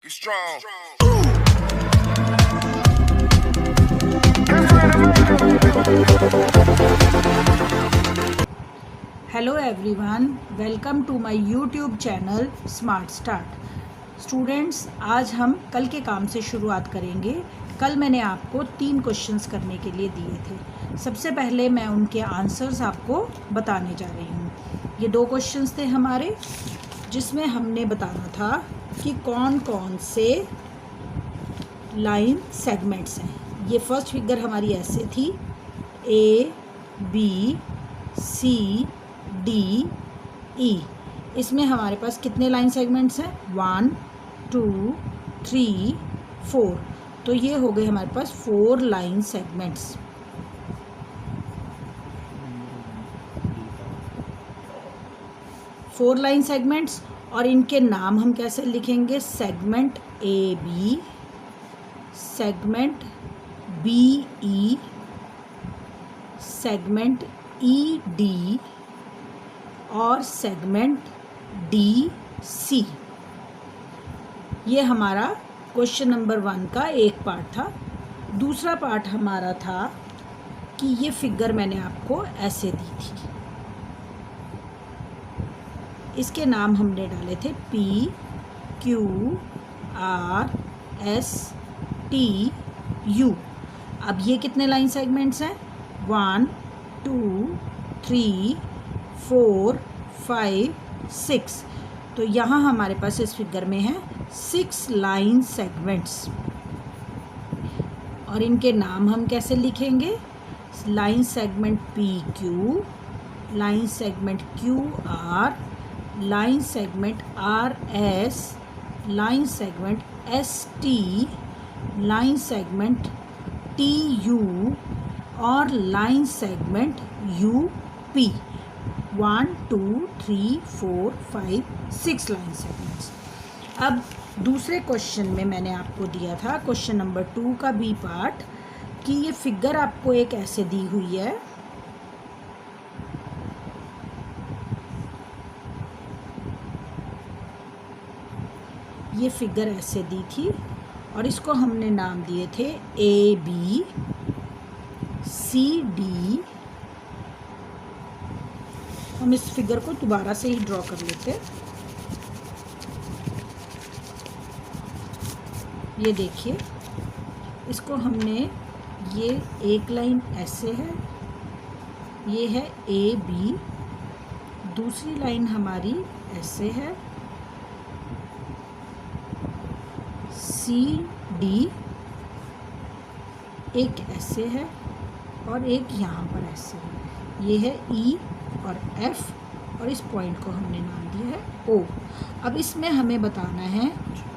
Be strong. Hello everyone, welcome to my YouTube channel smart start. Students, आज हम कल के काम से शुरुआत करेंगे। कल मैंने आपको 3 क्वेश्चंस करने के लिए दिए थे। सबसे पहले मैं उनके आंसर्स आपको बताने जा रही हूँ। ये 2 क्वेश्चंस थे हमारे, जिसमें हमने बताना था कि कौन कौन से लाइन सेगमेंट्स हैं। ये फर्स्ट फिगर हमारी ऐसे थी, A B C D E. इसमें हमारे पास कितने लाइन सेगमेंट्स हैं? 1 2 3 4। तो ये हो गए हमारे पास 4 line segments. Four line segments, और इनके नाम हम कैसे लिखेंगे? Segment A B, segment B E, segment E D और सेगमेंट डी सी। ये हमारा क्वेश्चन नंबर 1 का एक पार्ट था। दूसरा पार्ट हमारा था कि ये फिगर मैंने आपको ऐसे दी थी। इसके नाम हमने डाले थे P Q R S T U। अब ये कितने लाइन सेगमेंट्स हैं? 1 2 3 4 5 6। तो यहाँ हमारे पास इस फिगर में है 6 लाइन सेगमेंट्स। और इनके नाम हम कैसे लिखेंगे? Line segment P Q, line segment Q R, line segment R S, line segment S T, line segment T U और line segment U P. 1 2 3 4 5 6 line segments. अब दूसरे क्वेश्चन में मैंने आपको दिया था, क्वेश्चन नंबर 2 का बी पार्ट, कि ये फिगर आपको एक ऐसे दी हुई है। ये फिगर ऐसे दी थी और इसको हमने नाम दिए थे ए बी सी डी। हम इस फिगर को दोबारा से ही ड्रॉ कर लेते हैं। ये देखिए, इसको हमने, ये एक लाइन ऐसे है, ये है ए बी, दूसरी लाइन हमारी ऐसे है सी डी, एक ऐसे है और एक यहाँ पर ऐसे है। ये है ई और एफ, और इस पॉइंट को हमने नाम दिया है ओ। अब इसमें हमें बताना है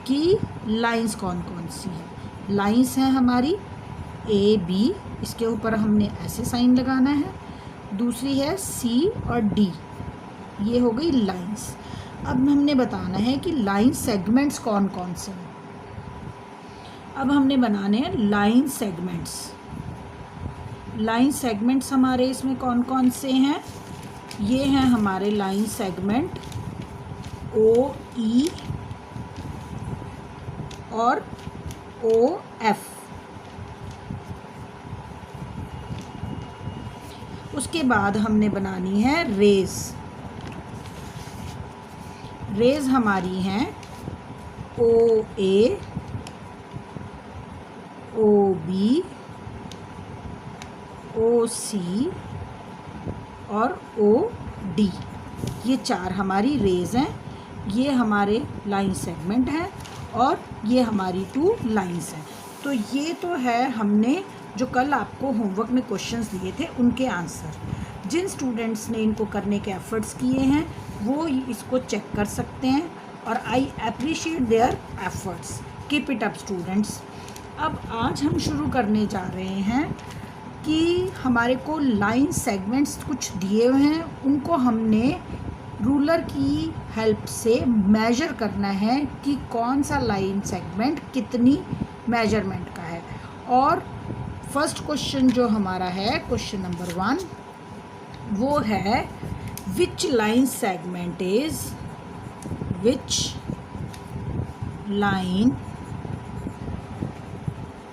कि लाइंस कौन कौन सी हैं। लाइंस हैं हमारी ए बी, इसके ऊपर हमने ऐसे साइन लगाना है। दूसरी है सी और डी, ये हो गई लाइंस। अब हमने बताना है कि लाइन सेगमेंट्स कौन कौन से हैं। अब हमने बनाने हैं लाइन सेगमेंट्स। लाइन सेगमेंट्स हमारे इसमें कौन कौन से हैं? ये हैं हमारे लाइन सेगमेंट ओ ई और ओ एफ। उसके बाद हमने बनानी है रेज। रेज हमारी हैं ओ ए, ओ बी, ओ सी और ओ डी। ये 4 हमारी रेज हैं। ये हमारे लाइन सेगमेंट हैं और ये हमारी 2 लाइंस हैं। तो ये तो है हमने जो कल आपको होमवर्क में क्वेश्चंस दिए थे उनके आंसर। जिन स्टूडेंट्स ने इनको करने के एफर्ट्स किए हैं वो इसको चेक कर सकते हैं, और I appreciate their efforts. Keep it up students. अब आज हम शुरू करने जा रहे हैं कि हमारे को लाइन सेगमेंट्स कुछ दिए हुए हैं, उनको हमने रूलर की हेल्प से मेजर करना है कि कौन सा लाइन सेगमेंट कितनी मेजरमेंट का है। और फर्स्ट क्वेश्चन जो हमारा है, क्वेश्चन नंबर 1, वो है which line segment is, which line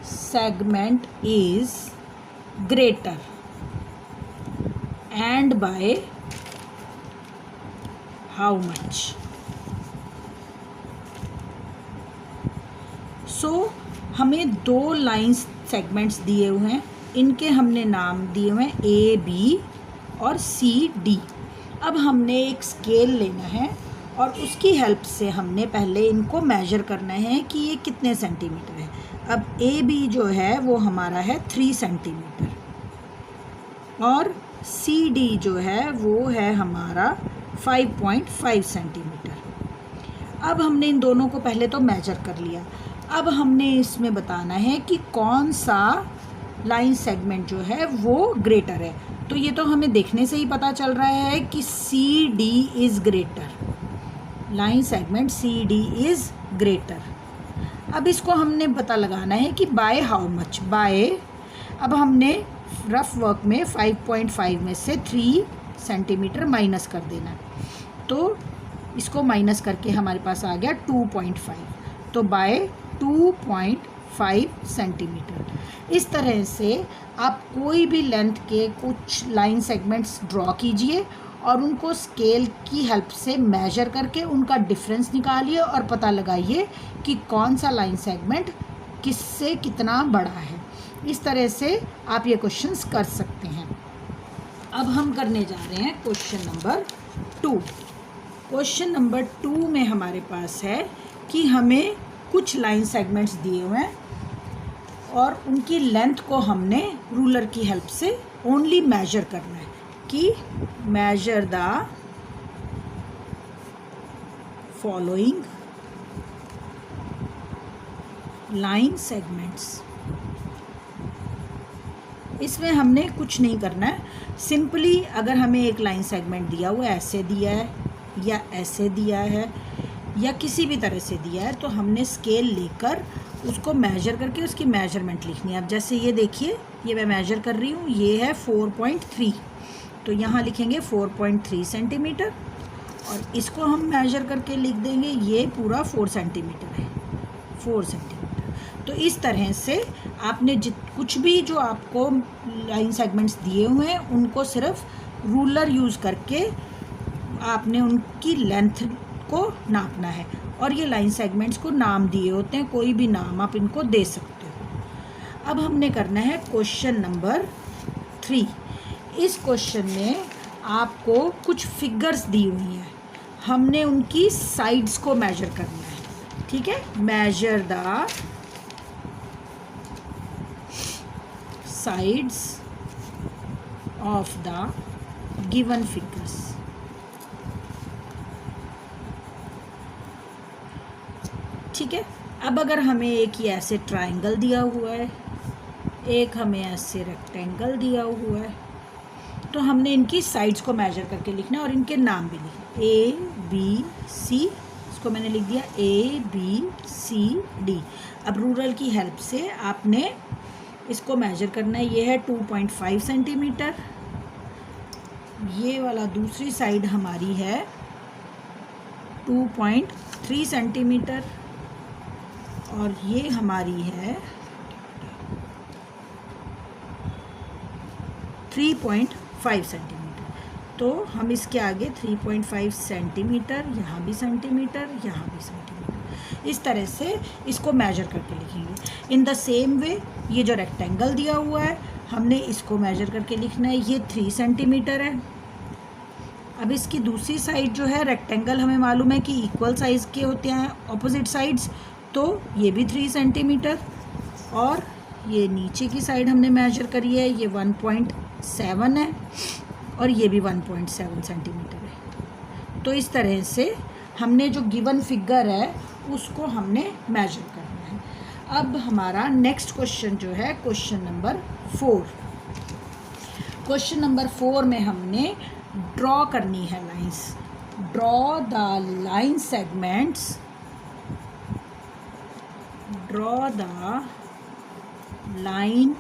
segment is greater and by how much. So हमें दो लाइंस सेगमेंट्स दिए हुए हैं, इनके हमने नाम दिए हुए हैं ए बी और सी डी। अब हमने एक स्केल लेना है और उसकी हेल्प से हमने पहले इनको मेजर करना है कि ये कितने सेंटीमीटर है। अब ए बी जो है वो हमारा है 3 सेंटीमीटर और सी डी जो है वो है हमारा 5.5 सेंटीमीटर। अब हमने इन दोनों को पहले तो मेजर कर लिया। अब हमने इसमें बताना है कि कौन सा लाइन सेगमेंट जो है वो ग्रेटर है। तो ये तो हमें देखने से ही पता चल रहा है कि C D is greater, line segment C D is greater. अब इसको हमने पता लगाना है कि बाय हाउ मच, बाय, अब हमने रफ वर्क में 5.5 में से 3 सेंटीमीटर माइनस कर देना, तो इसको माइनस करके हमारे पास आ गया 2.5, तो बाय 2.5 सेंटीमीटर। इस तरह से आप कोई भी लेंथ के कुछ लाइन सेगमेंट्स ड्रॉ कीजिए और उनको स्केल की हेल्प से मेजर करके उनका डिफरेंस निकालिए और पता लगाइए कि कौन सा लाइन सेगमेंट किससे कितना बड़ा है। इस तरह से आप ये क्वेश्चंस कर सकते हैं। अब हम करने जा रहे हैं क्वेश्चन नंबर 2। क्वेश्चन नंबर 2 में हमारे पास है कि हमें कुछ लाइन सेगमेंट्स दिए हुए हैं और उनकी लेंथ को हमने रूलर की हेल्प से ओनली मेजर करना है कि measure the following line segments. इसमें हमने कुछ नहीं करना है, सिंपली अगर हमें एक लाइन सेगमेंट दिया हुआ ऐसे दिया है या ऐसे दिया है या किसी भी तरह से दिया है, तो हमने स्केल लेकर उसको मेजर करके उसकी मेजरमेंट लिखनी है। अब जैसे ये देखिए, ये मैं मेजर कर रही हूँ, ये है 4.3, तो यहाँ लिखेंगे 4.3 सेंटीमीटर और इसको हम मेजर करके लिख देंगे, ये पूरा 4 सेंटीमीटर है, 4 सेंटीमीटर। तो इस तरह से आपने कुछ भी जो आपको लाइन सेगमेंट्स दिए हुए हैं उनको सिर्फ रूलर यूज़ करके आपने उनकी लेंथ को नापना है और ये लाइन सेगमेंट्स को नाम दिए होते हैं, कोई भी नाम आप इनको दे सकते हो। अब हमने करना है क्वेश्चन नंबर 3। इस क्वेश्चन में आपको कुछ फिगर्स दी हुई हैं, हमने उनकी साइड्स को मेजर करना है, ठीक है। Measure the sides of the given figures. ठीक है। अब अगर हमें एक ये ऐसे ट्रायंगल दिया हुआ है, एक हमें ऐसे रेक्टेंगल दिया हुआ है, तो हमने इनकी साइड्स को मेजर करके लिखना है और इनके नाम भी लिखना, ए बी सी, इसको मैंने लिख दिया ए बी सी डी। अब रूलर की हेल्प से आपने इसको मेजर करना है, ये है 2.5 सेंटीमीटर, ये वाला दूसरी साइड हमारी है 2.3 सेंटीमीटर और ये हमारी है 3.5 सेंटीमीटर। तो हम इसके आगे 3.5 सेंटीमीटर, यहाँ भी सेंटीमीटर, यहाँ भी सेंटीमीटर, इस तरह से इसको मेजर करके लिखेंगे। इन द सेम वे ये जो रेक्टेंगल दिया हुआ है हमने इसको मेजर करके लिखना है, ये 3 सेंटीमीटर है। अब इसकी दूसरी साइड जो है रेक्टेंगल हमें मालूम है कि इक्वल साइज़ के होते हैं ऑपोजिट साइड्स, तो ये भी 3 सेंटीमीटर और ये नीचे की साइड हमने मेजर करी है, ये 1.7 है और ये भी 1.7 सेंटीमीटर है। तो इस तरह से हमने जो गिवन फिगर है उसको हमने मेजर करना है। अब हमारा नेक्स्ट क्वेश्चन जो है क्वेश्चन नंबर 4। क्वेश्चन नंबर 4 में हमने ड्रॉ करनी है lines. Draw the line segments, draw the line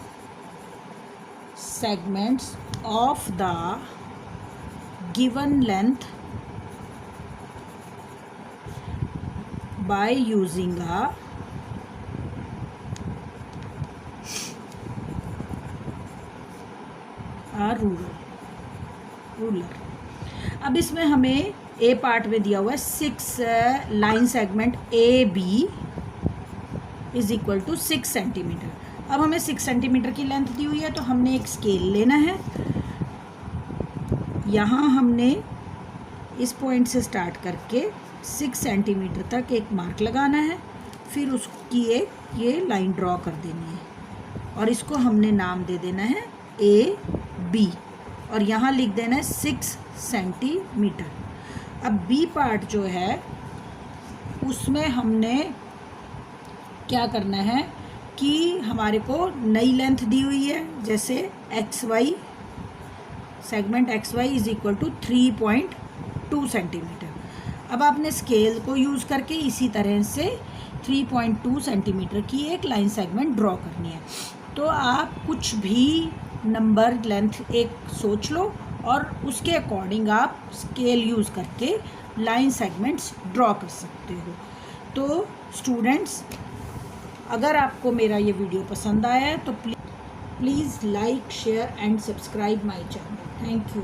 segments of the given length by using a ruler. अब इसमें हमें ए पार्ट में दिया हुआ है 6 line segment A B is equal to 6 centimetre. अब हमें 6 सेंटीमीटर की लेंथ दी हुई है, तो हमने एक स्केल लेना है। यहाँ हमने इस पॉइंट से स्टार्ट करके 6 सेंटीमीटर तक एक मार्क लगाना है, फिर उसकी एक ये लाइन ड्रॉ कर देनी है और इसको हमने नाम दे देना है ए बी और यहाँ लिख देना है 6 सेंटीमीटर। अब बी पार्ट जो है उसमें हमने क्या करना है कि हमारे को नई लेंथ दी हुई है, जैसे X Y segment X Y is equal to 3.2 centimetre. अब आपने स्केल को यूज़ करके इसी तरह से 3.2 सेंटीमीटर की एक लाइन सेगमेंट ड्रॉ करनी है। तो आप कुछ भी नंबर लेंथ एक सोच लो और उसके अकॉर्डिंग आप स्केल यूज़ करके लाइन सेगमेंट्स ड्रॉ कर सकते हो। तो स्टूडेंट्स, अगर आपको मेरा ये वीडियो पसंद आया है तो please like, share and subscribe my channel. Thank you.